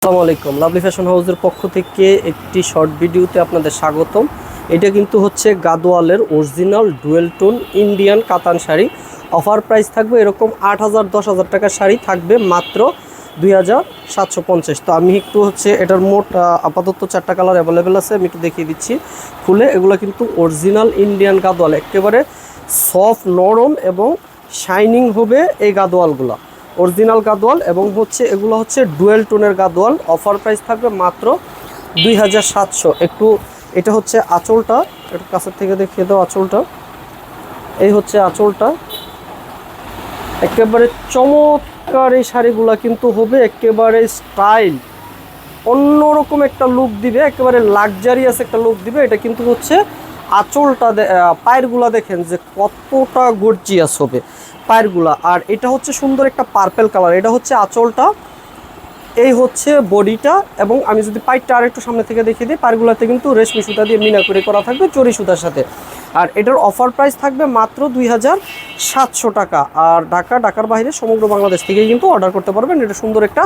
আসসালামু আলাইকুম। Lovely fashion হাউসের পক্ষ থেকে একটি শর্ট ভিডিওতে আপনাদের স্বাগতম। এটা কিন্তু হচ্ছে গাদোয়ালের অরিজিনাল ডুয়েল টোন ইন্ডিয়ান কাতান শাড়ি। অফার প্রাইস থাকবে এরকম 8,000 10,000 টাকার শাড়ি থাকবে মাত্র 2,750। তো আমি একটু হচ্ছে এটার মোট আপাতত 4টা কালার অ্যাভেলেবেল আছে, আমি একটু দেখিয়ে দিচ্ছি খুলে। এগুলো কিন্তু অরিজিনাল ইন্ডিয়ান গাদোয়াল, একেবারে সফট নরম এবং শাইনিং হবে এই গাদোয়ালগুলো, অরিজিনাল গাদোয়াল। এবং হচ্ছে এগুলো হচ্ছে ডুয়েল টোনের গাদোয়াল। অফার প্রাইস থাকবে মাত্র 2,700। একটু এটা হচ্ছে আঁচলটা, একটু কাছের থেকে দেখিয়ে দাও আঁচলটা। এই হচ্ছে আঁচলটা, একেবারে চমৎকার। এই শাড়িগুলো কিন্তু হবে একেবারে স্টাইল, অন্যরকম একটা লুক দিবে, একেবারে লাক্সারিয়াস একটা লুক দিবে। এটা কিন্তু হচ্ছে আঁচলটা, পায়েরগুলা দেখেন যে কতটা গর্জিয়াস হবে পায়েরগুলা। আর এটা হচ্ছে সুন্দর একটা পার্পেল কালার, এটা হচ্ছে আঁচলটা, এই হচ্ছে বডিটা। এবং আমি যদি পাইটটা আর একটু সামনে থেকে দেখিয়ে দিই, পায়েরগুলাতে কিন্তু রেশমি সুতা দিয়ে মিনাকরি করা থাকবে চড়ি সুতার সাথে। আর এটার অফার প্রাইস থাকবে মাত্র 2,700 টাকা। আর ঢাকার বাইরে সমগ্র বাংলাদেশ থেকেই কিন্তু অর্ডার করতে পারবেন। এটা সুন্দর একটা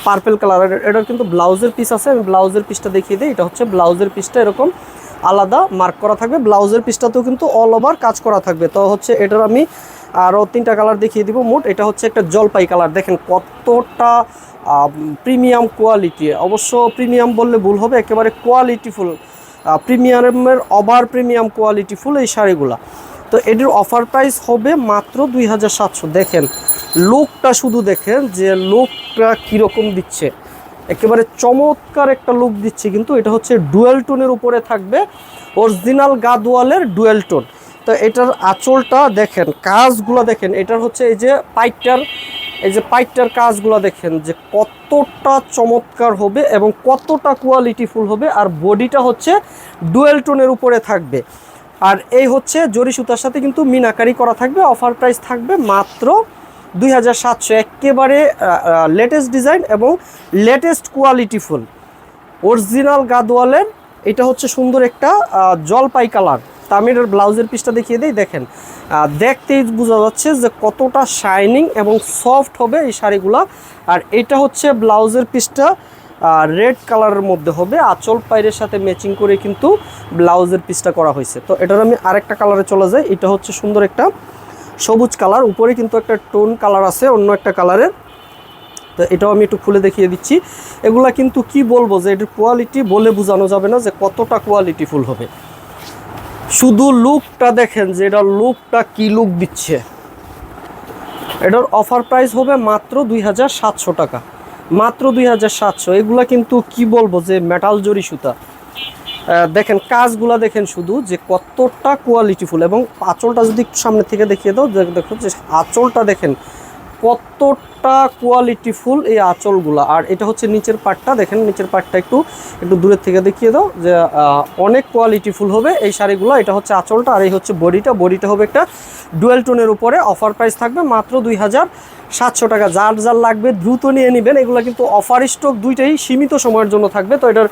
পার্পেল কালার। এটার কিন্তু ব্লাউজের পিস আছে, আমি ব্লাউজের পিসটা দেখিয়ে দিই। এটা হচ্ছে ব্লাউজের পিসটা, এরকম আলাদা মার্ক করা থাকবে। ব্লাউজের পিসটাতেও কিন্তু অল ওভার কাজ করা থাকবে। তো হচ্ছে এটার আমি আরও 3টা কালার দেখিয়ে দিব মোট। এটা হচ্ছে একটা জলপাই কালার, দেখেন কতটা প্রিমিয়াম কোয়ালিটি। অবশ্য প্রিমিয়াম বললে ভুল হবে, একেবারে কোয়ালিটিফুল, প্রিমিয়ামের ওভার প্রিমিয়াম কোয়ালিটিফুল এই শাড়িগুলা। তো এটির অফার প্রাইস হবে মাত্র 2,700। দেখেন লুকটা, শুধু দেখেন যে লুকটা কীরকম দিচ্ছে, একেবারে চমৎকার একটা লুক দিচ্ছে। কিন্তু এটা হচ্ছে ডুয়েল টোনের উপরে থাকবে, অরিজিনাল গাদোয়ালের ডুয়েল টোন। তো এটার আঁচলটা দেখেন, কাজগুলো দেখেন, এটার হচ্ছে এই যে পাইটটার কাজগুলো দেখেন যে কতটা চমৎকার হবে এবং কতটা কোয়ালিটিফুল হবে। আর বডিটা হচ্ছে ডুয়েল টোনের উপরে থাকবে। আর এই হচ্ছে জরি সুতার সাথে কিন্তু মিনাকারি করা থাকবে। অফার প্রাইস থাকবে মাত্র 2,700। একেবারে লেটেস্ট ডিজাইন এবং লেটেস্ট কোয়ালিটিফুল অরিজিনাল গাদোয়ালের। এটা হচ্ছে সুন্দর একটা জলপাই কালার। তা আমি এটার ব্লাউজের পিসটা দেখিয়ে দিই। দেখেন দেখতেই বোঝা যাচ্ছে যে কতটা শাইনিং এবং সফট হবে এই শাড়িগুলো। আর এটা হচ্ছে ব্লাউজের পিসটা রেড কালারের মধ্যে হবে, আঁচল পাইরের সাথে ম্যাচিং করে কিন্তু ব্লাউজের পিসটা করা হয়েছে। তো এটার আমি আরেকটা কালারে চলে যাই। এটা হচ্ছে সুন্দর একটা সবুজ কালার, উপরে কিন্তু একটা টোন কালার আছে অন্য একটা কালারের। তো এটাও আমি একটু খুলে দেখিয়ে দিচ্ছি। এগুলা কিন্তু কি বলবো যে এটার কোয়ালিটি বলে বোঝানো যাবে না যে কতটা কোয়ালিটিফুল হবে। শুধু লুকটা দেখেন যে এটার লুকটা কি লুক দিচ্ছে। এটার অফার প্রাইস হবে মাত্র 2,700 টাকা, মাত্র 2,700। এগুলা কিন্তু কি বলবো যে মেটাল জরি সুতা। দেখেন কাজগুলা দেখেন শুধু যে কতটা কোয়ালিটিফুল। এবং আঁচলটা যদি একটু সামনে থেকে দেখিয়ে দাও, দেখো যে আঁচলটা দেখেন কতটা কোয়ালিটিফুল এই আঁচলগুলা। আর এটা হচ্ছে নিচের পাটটা, দেখেন নিচের পাটটা একটু দূরের থেকে দেখিয়ে দাও যে অনেক কোয়ালিটিফুল হবে এই শাড়িগুলো। এটা হচ্ছে আঁচলটা আর এই হচ্ছে বডিটা হবে একটা ডুয়েল টোনের উপরে। অফার প্রাইস থাকবে মাত্র 2,700 টাকা। যার লাগবে দ্রুত নিয়ে নেবেন। এগুলো কিন্তু অফার স্টক, দুইটাই সীমিত সময়ের জন্য থাকবে। তো এটার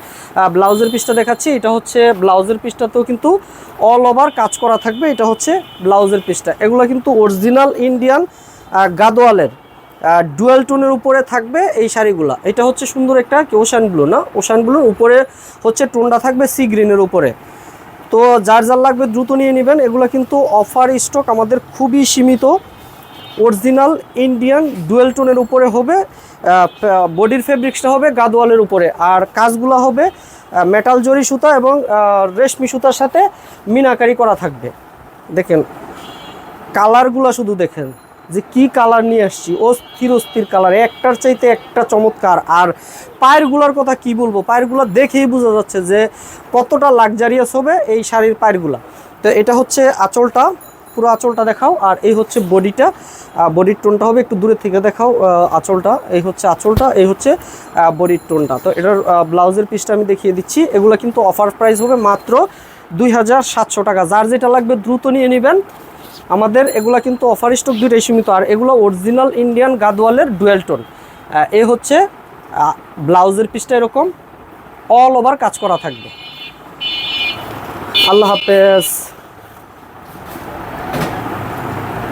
ব্লাউজের পিসটা দেখাচ্ছি। এটা হচ্ছে ব্লাউজের পিসটাতেও কিন্তু অল ওভার কাজ করা থাকবে। এটা হচ্ছে ব্লাউজের পিসটা। এগুলো কিন্তু অরিজিনাল ইন্ডিয়ান গাদোয়ালের ডুয়েল টোনের উপরে থাকবে এই শাড়িগুলো। এটা হচ্ছে সুন্দর একটা ওশান ব্লু, না ওশান ব্লুর উপরে হচ্ছে টোনটা থাকবে সি গ্রিনের উপরে। তো যার লাগবে দ্রুত নিয়ে নেবেন। এগুলো কিন্তু অফার স্টক, আমাদের খুবই সীমিত। অরিজিনাল ইন্ডিয়ান ডুয়েল টোনের উপরে হবে, বডির ফেব্রিক্সটা হবে গাদোয়ালের উপরে। আর কাজগুলো হবে মেটাল জরি সুতা এবং রেশমি সুতার সাথে মিনাকারি করা থাকবে। দেখেন কালারগুলো শুধু দেখেন যে কি কালার নিয়ে আসছি, অস্থির কালার, একটার চাইতে একটা চমৎকার। আর পায়েরগুলোর কথা কি বলবো, পায়েরগুলো দেখেই বোঝা যাচ্ছে যে কতটা লাক্সারিয়াস হবে এই শাড়ির পায়েরগুলো। তো এটা হচ্ছে আঁচলটা, পুরো আঁচলটা দেখাও। আর এই হচ্ছে বডিটা, বডির টোনটা হবে একটু দূরে থেকে দেখাও আঁচলটা। এই হচ্ছে আঁচলটা, এই হচ্ছে বডির টোনটা। তো এটার ব্লাউজের পিসটা আমি দেখিয়ে দিচ্ছি। এগুলো কিন্তু অফার প্রাইস হবে মাত্র 2,700 টাকা। যার যেটা লাগবে দ্রুত নিয়ে নেবেন। আমাদের এগুলা কিন্তু অফার স্টক, দুইটাই সীমিত। আর এগুলো অরিজিনাল ইন্ডিয়ান গাদোয়ালের ডুয়েল টোন। এ হচ্ছে ব্লাউজের পিসটা এরকম অল ওভার কাজ করা থাকবে। আল্লাহ হাফেজ।